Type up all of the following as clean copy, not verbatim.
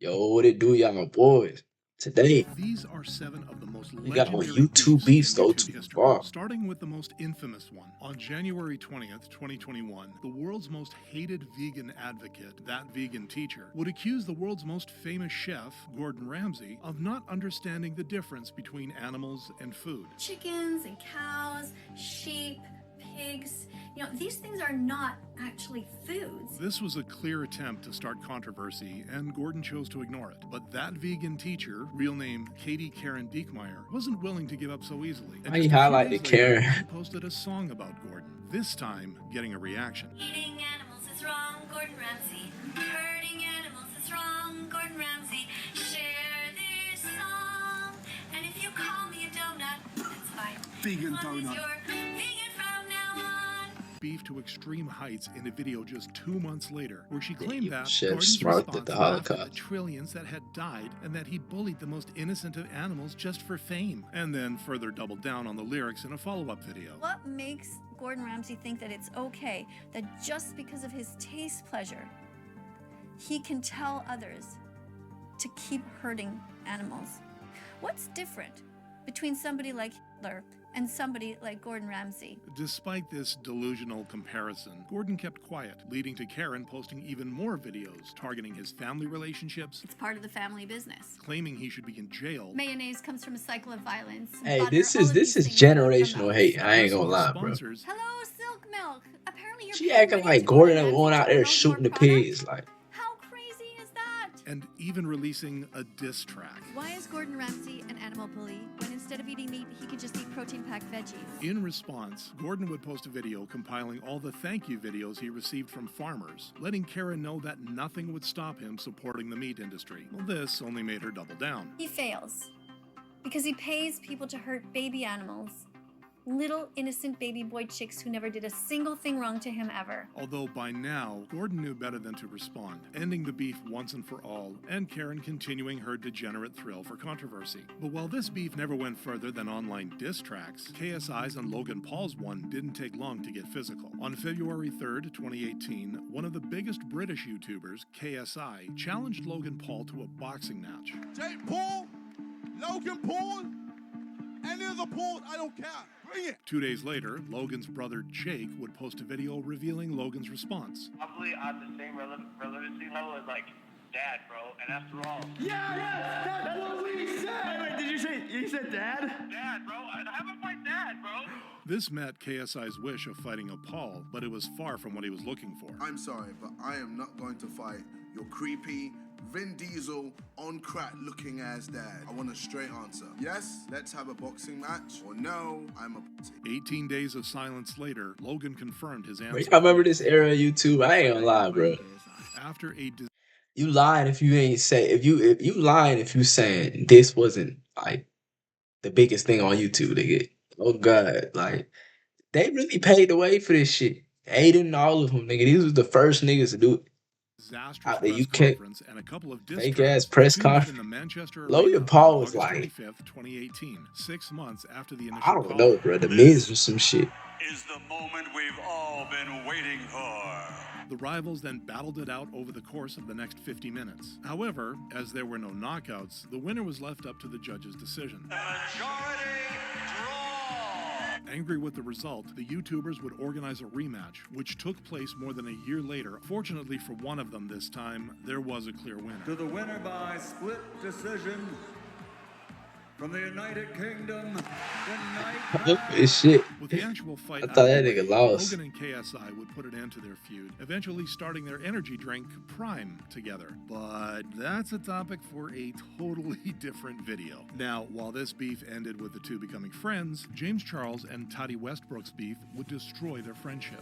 Yo, what it do, y'all boys? Today, These are 7 of the most we got on legendary YouTube beefs in beefs go YouTube too history, far. starting with the most infamous one. On January 20th, 2021, the world's most hated vegan advocate, that vegan teacher, would accuse the world's most famous chef, Gordon Ramsay, of not understanding the difference between animals and food. Chickens and cows, sheep, pigs, these things are not actually foods. This was a clear attempt to start controversy, and Gordon chose to ignore it. But that vegan teacher, real name Katie Karen Diekmeyer, wasn't willing to give up so easily. And Why you just a few highlighted days Karen? later, she posted a song about Gordon, this time getting a reaction. Eating animals is wrong, Gordon Ramsay. Hurting animals is wrong, Gordon Ramsay. Share this song, and if you call me a donut, it's fine. Vegan As long as donut. you're vegan from now on. Beef to extreme heights in a video just 2 months later, where she claimed that Chef Gordon's smart response at the laughed at Holocaust. the trillions that had died and that he bullied the most innocent of animals just for fame, and then further doubled down on the lyrics in a follow-up video. What makes Gordon Ramsay think that it's okay that just because of his taste pleasure, he can tell others to keep hurting animals? What's different between somebody like Hitler and somebody like Gordon Ramsay? Despite this delusional comparison, Gordon kept quiet, leading to Karen posting even more videos targeting his family relationships, It's part of the family business. claiming he should be in jail. Mayonnaise comes from a cycle of violence. Hey, Butter, this all is of this these is things come from generational us. hate. I ain't Plus, gonna his lie, bro. sponsors Hello, Silk Milk. Apparently you're She paying acting money like to Gordon Ramsay going to out there promote shooting the your product? pigs. Like, How crazy is that? and even releasing a diss track. Why is Gordon Ramsay an animal bully when instead of eating meat, he could just eat protein-packed veggies? In response, Gordon would post a video compiling all the thank you videos he received from farmers, letting Karen know that nothing would stop him supporting the meat industry. Well, this only made her double down. He fails because he pays people to hurt baby animals, little innocent baby boy chicks who never did a single thing wrong to him ever. Although by now, Gordon knew better than to respond, ending the beef once and for all, and Karen continuing her degenerate thrill for controversy. But while this beef never went further than online diss tracks, KSI's and Logan Paul's one didn't take long to get physical. On February 3rd, 2018, one of the biggest British YouTubers, KSI, challenged Logan Paul to a boxing match. Jake Paul, Logan Paul, any other Paul, I don't care. Bring it. 2 days later, Logan's brother Jake would post a video revealing Logan's response. Probably on the same relevancy level as like dad, bro. And after all, Yes, that's what we said. Wait, did you said dad? dad, bro. I haven't my dad, bro. This met KSI's wish of fighting a Paul, but it was far from what he was looking for. I'm sorry, but I am not going to fight your creepy Vin Diesel on crack looking ass dad. I want a straight answer. Yes, let's have a boxing match, or no, I'm a pussy. 18 days of silence later, Logan confirmed his answer. I remember this era of YouTube. I ain't gonna lie, bro. After a You lying if you ain't say if you lying if you saying this wasn't like the biggest thing on YouTube. Nigga. Oh God, like they really paid the way for this shit. Aiden, all of them, nigga. These was the first niggas to do it. disastrous Out the press UK conference and a couple of fake diss ass tracks, press two met in conference. the Manchester Logan Arena Paul on was August like, 25th, 2018, 6 months after the initial I don't call. know, bro. The Miz or some shit. Is the moment we've all been waiting for. The rivals then battled it out over the course of the next 50 minutes. However, as there were no knockouts, the winner was left up to the judge's decision. Majority draw. Angry with the result, the YouTubers would organize a rematch, which took place more than a year later. Fortunately for one of them this time, there was a clear winner. To the winner by split decision from the United Kingdom, the Look at this shit. With the actual fight I out thought of that the nigga way, lost. Logan and KSI would put an end to their feud, eventually starting their energy drink Prime together. But that's a topic for a totally different video. Now, while this beef ended with the two becoming friends, James Charles and Toddy Westbrook's beef would destroy their friendship.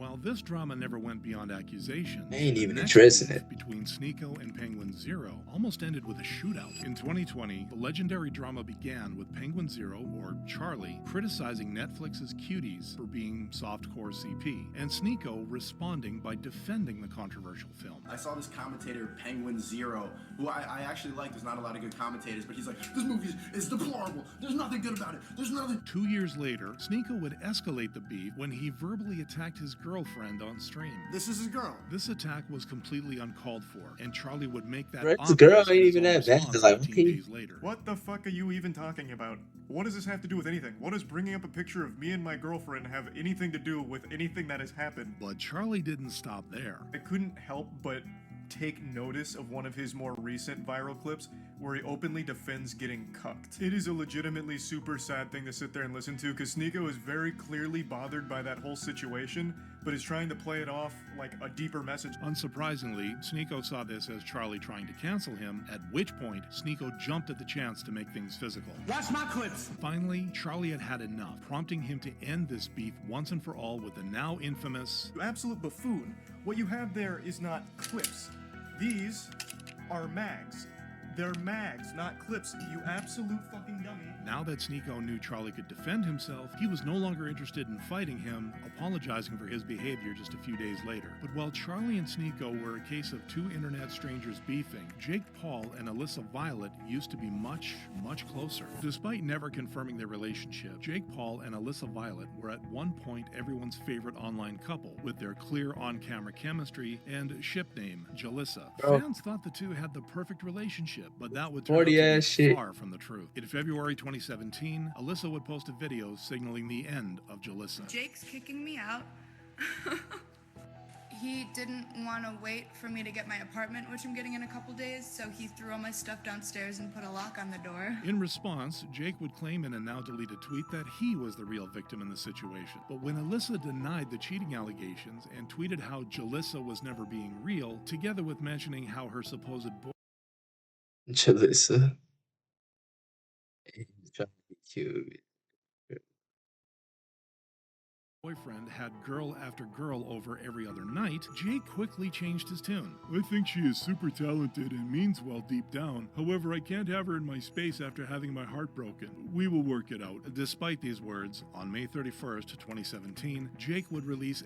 While this drama never went beyond accusations, They ain't the even next addressing beef it. between Sneako and Penguin Zero almost ended with a shootout. In 2020, the legendary drama began with Penguin Zero, or Charlie, criticizing Netflix's Cuties for being softcore CP, and Sneako responding by defending the controversial film. I saw this commentator, Penguin Zero, who I actually like. There's not a lot of good commentators, but he's like, this movie is deplorable. There's nothing good about it. There's nothing. 2 years later, Sneako would escalate the beef when he verbally attacked his girlfriend on stream. This is his girl. This attack was completely uncalled for, and Charlie would make that Bro, this obvious girl in ain't his even own that bad. response Like, 15 okay. days later. What the fuck are you even talking about? What does this have to do with anything? What does bringing up a picture of me and my girlfriend have anything to do with anything that has happened? But Charlie didn't stop there. I couldn't help but take notice of one of his more recent viral clips where he openly defends getting cucked. It is a legitimately super sad thing to sit there and listen to because Sneako is very clearly bothered by that whole situation, but is trying to play it off like a deeper message. Unsurprisingly, Sneako saw this as Charlie trying to cancel him, at which point Sneako jumped at the chance to make things physical. Watch my clips. Finally, Charlie had enough, prompting him to end this beef once and for all with the now infamous You absolute buffoon. What you have there is not clips. These are mags. They're mags, not clips, you absolute fucking dummy. Now that Sneako knew Charlie could defend himself, he was no longer interested in fighting him, apologizing for his behavior just a few days later. But while Charlie and Sneako were a case of two internet strangers beefing, Jake Paul and Alyssa Violet used to be much, much closer. Despite never confirming their relationship, Jake Paul and Alyssa Violet were at one point everyone's favorite online couple, with their clear on-camera chemistry and ship name, Jalissa. Bro. Fans thought the two had the perfect relationship, but that would turn out Forty to ass be shit. far from the truth. In February 2017, Alyssa would post a video signaling the end of Jalissa. Jake's kicking me out. He didn't want to wait for me to get my apartment, which I'm getting in a couple days, so he threw all my stuff downstairs and put a lock on the door. In response, Jake would claim in a now deleted tweet that he was the real victim in the situation. But when Alyssa denied the cheating allegations and tweeted how Jalissa was never being real, together with mentioning how her supposed Jalissa. He's trying to be cute. boyfriend had girl after girl over every other night, Jake quickly changed his tune. I think she is super talented and means well deep down. However, I can't have her in my space after having my heart broken. We will work it out. Despite these words, on May 31st, 2017, Jake would release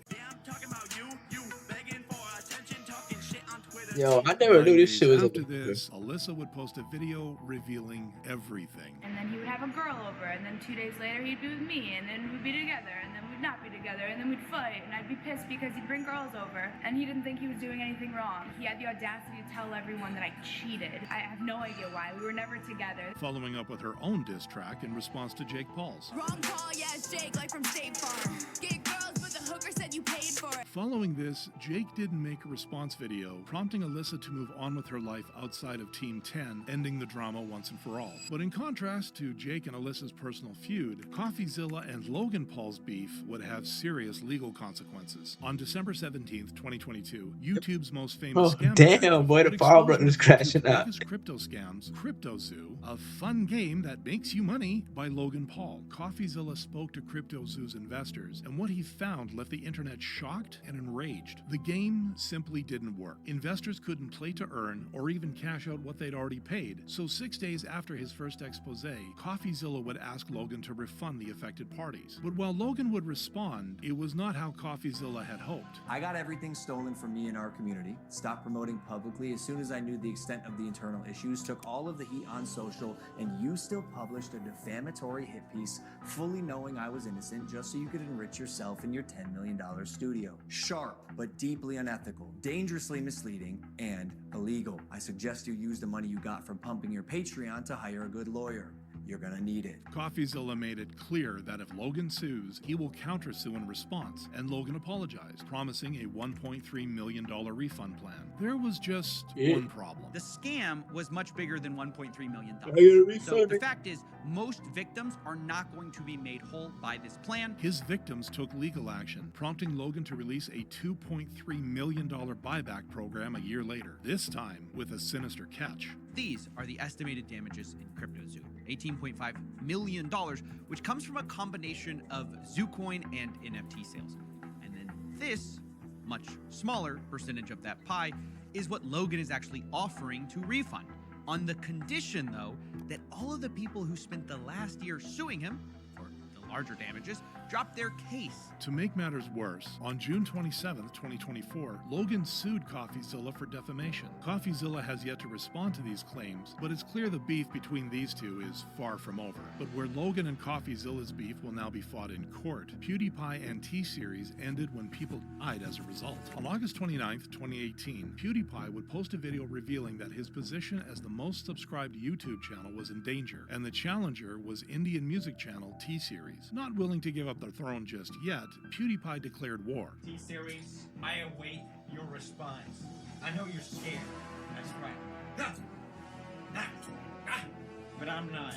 Yo, I never knew this shit was after a this, Alyssa would post a video revealing everything. And then he would have a girl over, and then 2 days later he'd be with me, and then we'd be together, and then we'd not be together, and then we'd fight, and I'd be pissed because he'd bring girls over, and he didn't think he was doing anything wrong. He had the audacity to tell everyone that I cheated. I have no idea why. We were never together. Following up with her own diss track in response to Jake Paul's. Wrong call, yeah, it's Jake, like from State Farm. Get girls, but the hooker said you paid for it. Following this, Jake didn't make a response video, prompting Alyssa to move on with her life outside of Team 10, ending the drama once and for all. But in contrast to Jake and Alyssa's personal feud, CoffeeZilla and Logan Paul's beef would have serious legal consequences. On December 17th, 2022, YouTube's most famous scam damn, boy, the Paul brothers crashing out. Crypto scams, CryptoZoo, a fun game that makes you money by Logan Paul. CoffeeZilla spoke to CryptoZoo's investors, and what he found left the internet shocked and enraged. The game simply didn't work. Investors couldn't play to earn or even cash out what they'd already paid. So 6 days after his first expose, CoffeeZilla would ask Logan to refund the affected parties. But while Logan would respond, it was not how CoffeeZilla had hoped. I got everything stolen from me in our community, stopped promoting publicly as soon as I knew the extent of the internal issues, took all of the heat on social, and you still published a defamatory hit piece fully knowing I was innocent just so you could enrich yourself in your $10 million studio. Sharp, but deeply unethical, dangerously misleading, and illegal. I suggest you use the money you got from pumping your Patreon to hire a good lawyer. You're gonna need it. CoffeeZilla made it clear that if Logan sues, he will countersue in response, and Logan apologized, promising a $1.3 million refund plan. There was just one problem. The scam was much bigger than $1.3 million. I gotta refund So it. the fact is, most victims are not going to be made whole by this plan. His victims took legal action, prompting Logan to release a $2.3 million buyback program a year later, this time with a sinister catch. These are the estimated damages in CryptoZoo. $18.5 million, which comes from a combination of ZooCoin and NFT sales. And then this much smaller percentage of that pie is what Logan is actually offering to refund, on the condition, though, that all of the people who spent the last year suing him for the larger damages drop their case. To make matters worse, on June 27th, 2024, Logan sued CoffeeZilla for defamation. CoffeeZilla has yet to respond to these claims, but it's clear the beef between these two is far from over. But where Logan and CoffeeZilla's beef will now be fought in court, PewDiePie and T-Series ended when people died as a result. On August 29th, 2018, PewDiePie would post a video revealing that his position as the most subscribed YouTube channel was in danger, and the challenger was Indian music channel T-Series. Not willing to give up the throne just yet, PewDiePie declared war. T-Series, I await your response. I know you're scared. That's right. But I'm not.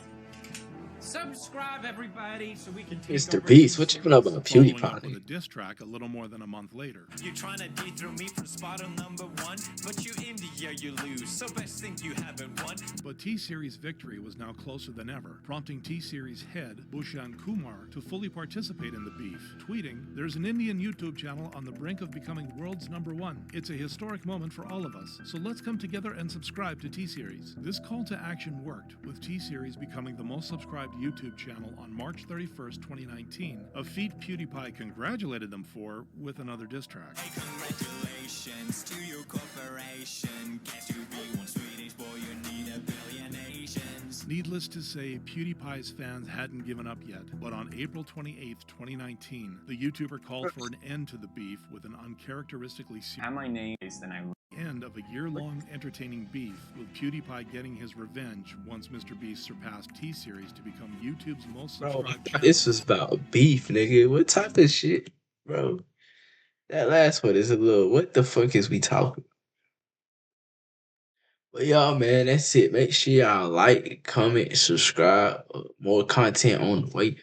Subscribe, everybody, so we can take Mr. Beast, what you know about Following PewDiePie? up with a diss track a little more than a month later. You're trying to dethrone me from spot on #1, but you India, you lose, so best think you haven't won. But T-Series' victory was now closer than ever, prompting T-Series head Bhushan Kumar to fully participate in the beef, tweeting, "There's an Indian YouTube channel on the brink of becoming world's #1. It's a historic moment for all of us, so let's come together and subscribe to T-Series." This call to action worked, with T-Series becoming the most subscribed YouTube channel on March 31st, 2019, a feat PewDiePie congratulated them for with another diss track. Congratulations to your corporation. Guess you be one Swedish boy, you need a billion Asians. Needless to say, PewDiePie's fans hadn't given up yet, but on April 28th, 2019, the YouTuber called for an end to the beef with an uncharacteristically serious end of a year-long entertaining beef, with PewDiePie getting his revenge once Mr. Beast surpassed T-Series to become YouTube's most Bro, subscribed channel. this was about beef, nigga. What type of shit, bro? That last one is a little. What the fuck is we talking? But y'all, man, that's it. Make sure y'all like, comment, subscribe. More content on the way.